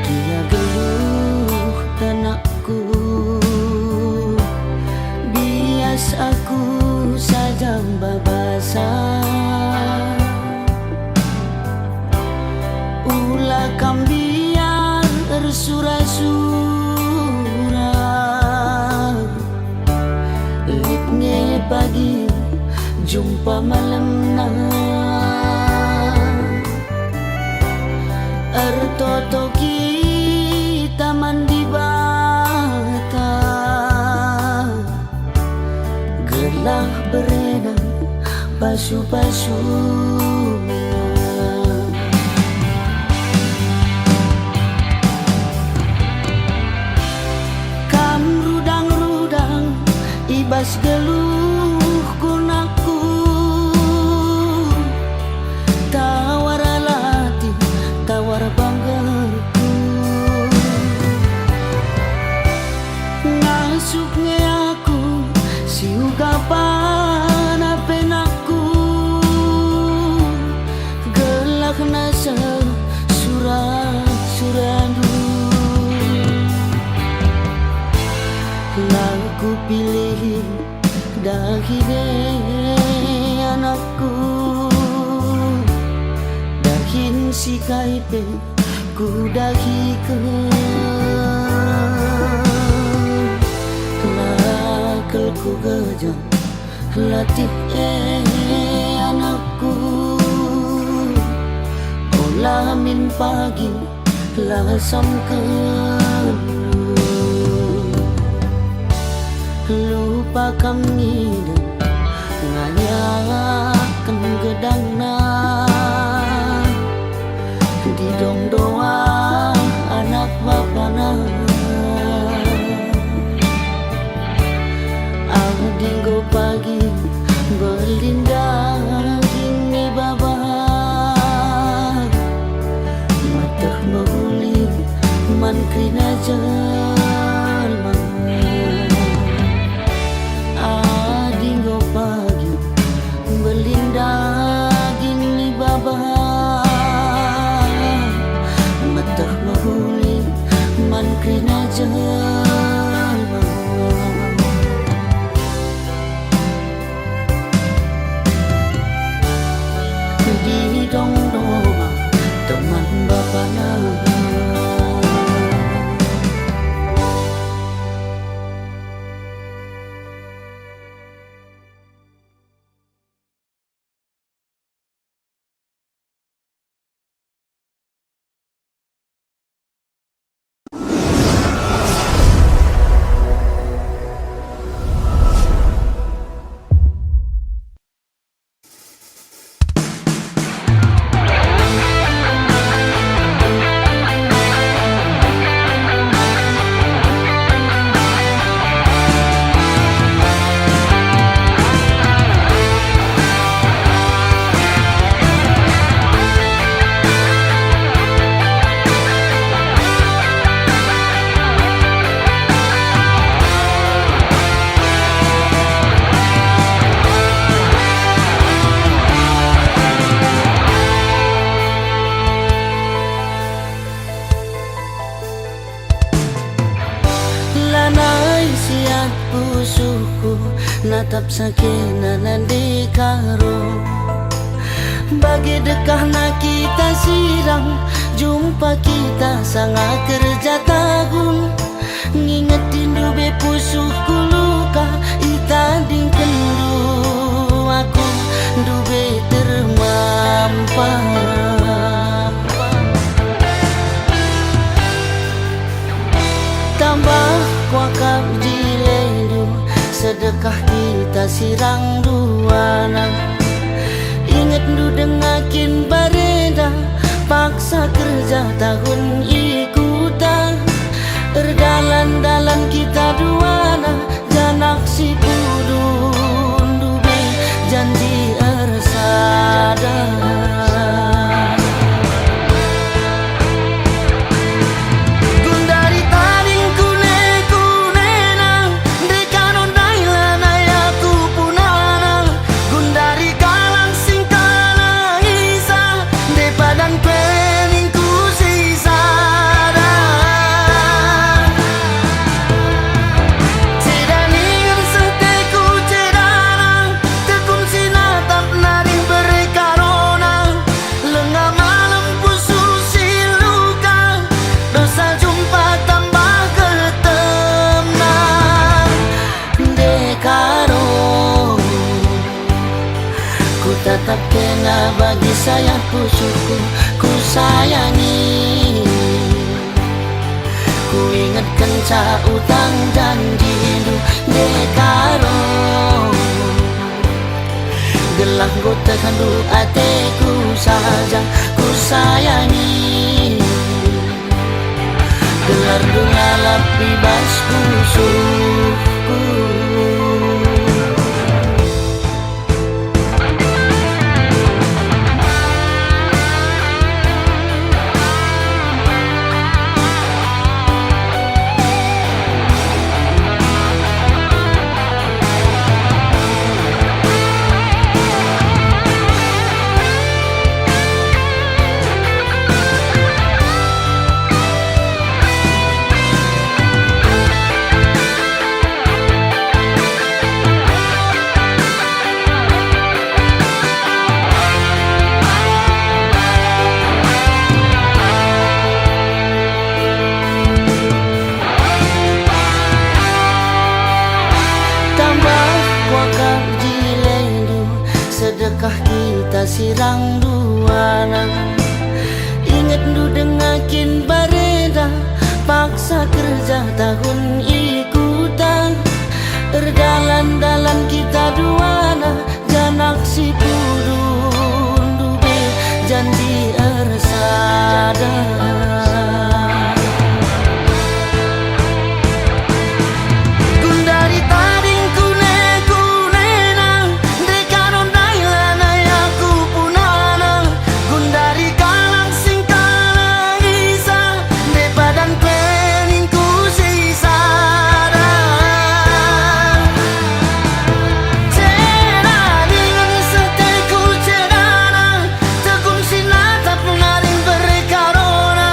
kia geluh tanakku, bias aku sajang babasa. Ulah kam biar sura-sura, litnya pagi jumpa malam na. Ertoto kita mandi bata, gelah berenang pasu-pasu. Kam rudang-rudang ibas geluh kunaku, tawar latih tawar banggaku. Ngasuknya aku siugapan apenaku, gelak nasa suranu. Lagu pilih dahire anakku, dahin si kaipe ku dahi ke. ku gejam latih anakku. Olah min pagi lah samkan lupa kami nganyakan gedangna di dong doa anak bapana. Dinggo pagi berlindang gini baba matah mahuli man krina jalma. Dinggo pagi berlindang gini baba matah mahuli man krina jalma. Di dong doa teman bapana. Pusuku natap sakina nandi karo bagi dekah na kita sirang jumpa kita sangat kerja tahun ngingetin dube pusuku luka ita dingken aku dube termampah tambah kuakap jiledu sedekah kita sirang duana. Ingat du dengakin bareda paksa kerja tahun ikutan erdalan-dalan kita duana janak si pudun dube janji ersada. Tetap kena bagi saya pusuku ku sayangi. Ku ingatkan ca utang janji du dekaro gelah go tekandu ateku saja ku sayangi. Gelar du ngalap bibas pusuku. sirang duana. Ingat du dengakin bareda paksa kerja tahun ikutan. Erdalan-dalan kita duana janak si pudun dube janji ersada. Gundari tading kune-kunena dekaron dailana yaku punana. Gundari kalang sing kalang isa de padan peningku sisada. Cera dengan seteku cerana tekun sinata punaring berkarona.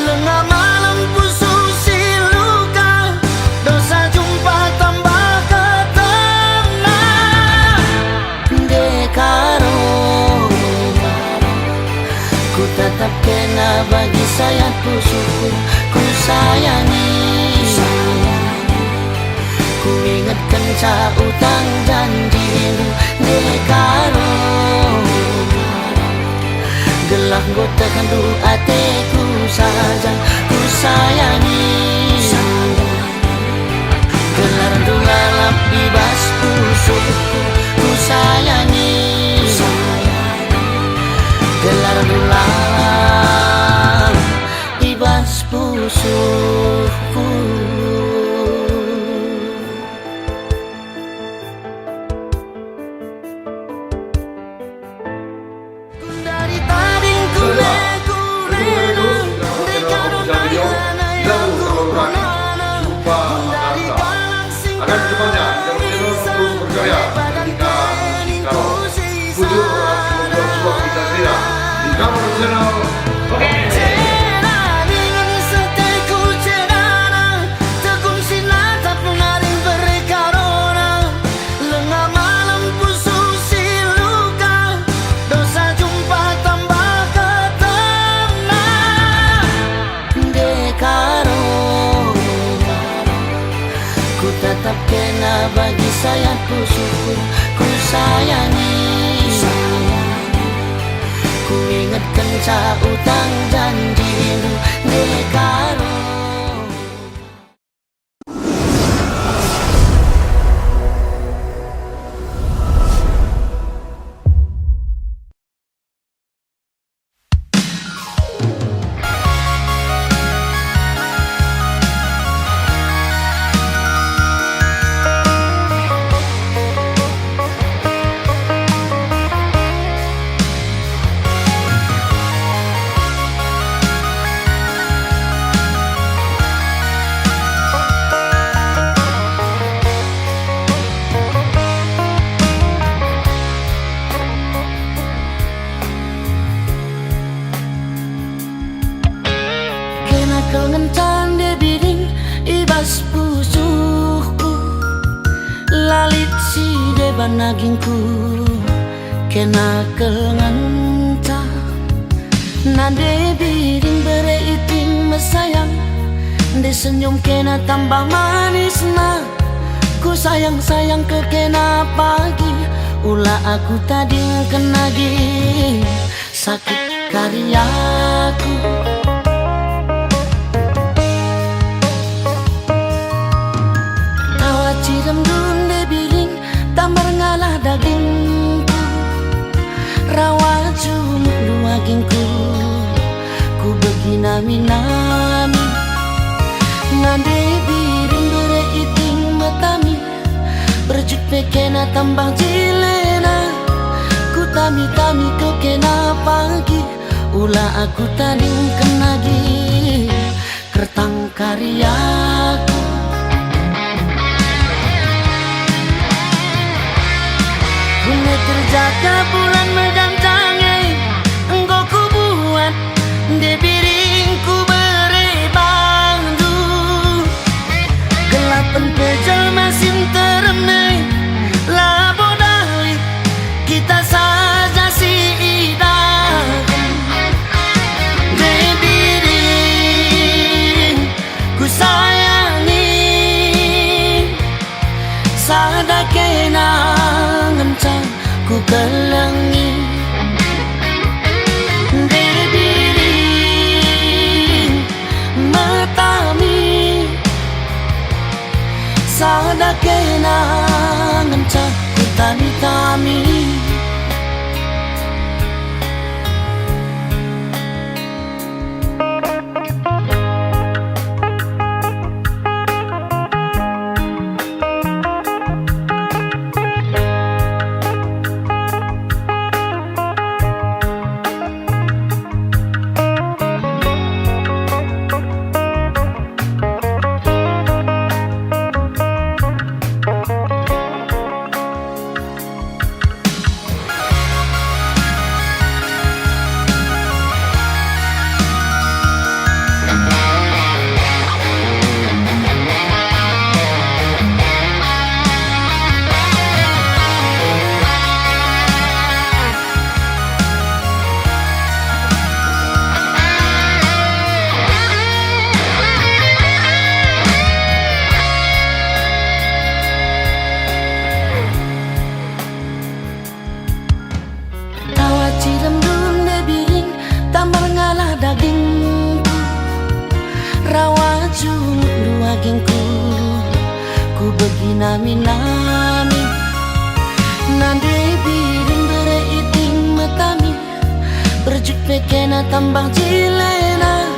Lengah malam pusu siluka dosa jumpa tambah ketena. Dekaro ku tetap kena bagi saya ku syukur ku sayangi. Ku ingatkan ca utang janji lu dekaro. Gelah go tekandu ateku saja ku sayangi. Gelar dulalap bibas pusukku ku sayangi. Gelar dulalap bibas pusukku. Dari tading kune-kunena dekaron dailana yaku punana. Gundari kalang sing Akan kedepannya Jawa Channel terus berkarya ketika wujud membuat sebuah kita di Jawa Channel. Oke. Cera dengan seteku cerana tekun sinata punaring berkarona. Lengah malam pusu siluka dosa jumpa tambah ketena. Dekaro ku tetap kena bagi saya ku syukur ku sayangi. Ku ingatkan ca utang janji lu dekaro. Kena kengentan de biring ibas pusukku. Lalit si de banagingku kena kelengenta. Nade biring bereiting mesayang de senyum kena tambah manisna. Ku sayang-sayang ke kena pagi ulah aku tadi kenagi sakit karyaku. Tawa cirem dunde biring tambar ngalah dagingku. Rawa jumuk luagingku ku beginami-nami. Ngande biring bereiting metami berjut pekena tambah jilena. Ku tami-tami ke kena pagi ulah aku tading kenagi kertang karyaku. Kune kerja ke bulan medantange engkau ku buat de biringku berebandu. Gelapan pejal masin teremne labo dali kita saja si idam. De biring ku sayangi sada kena ngencang ku kelengi. kenangan cakup tami-tami. Tawa cirem dun debiring tambah ngalah dagingku, rawa cumut dua gengku, ku begina minami. Nande biring bereiting metami, berjuk pekena tambang cilena,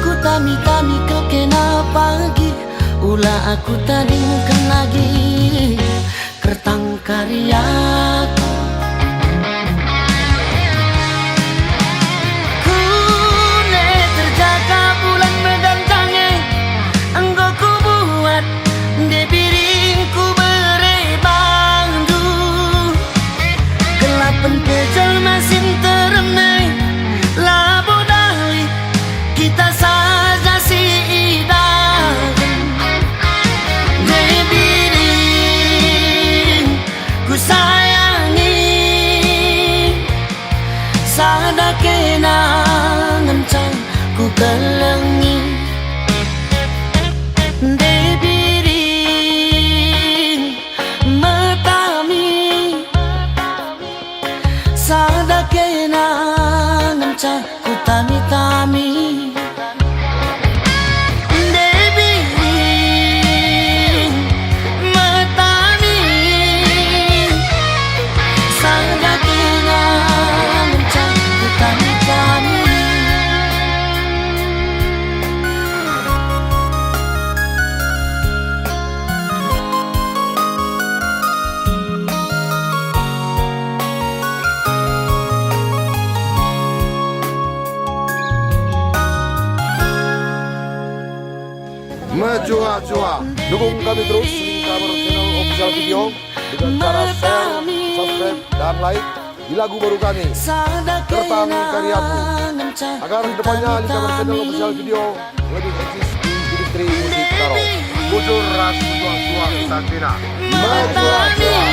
ku tami-tami kau kena pagi, ulah aku tading kenagi kertang karyaku. Pejal masin teremai labu dali kita saja si idah debiring ku sayangi sada kenangan can ku kelengi debiring metami sada kenangan caku tami-tami. Debiring metami sada kenangan caku tami-tami. Menjua-jua, dukung kami terus link cover channel official video dengan cara share, subscribe, dan like di lagu baru kami Kertang Karyaku, agar kedepannya link cover channel official video lebih eksis di industri musik Karo. Bujur ras juang-juang Santina. Menjua-jua.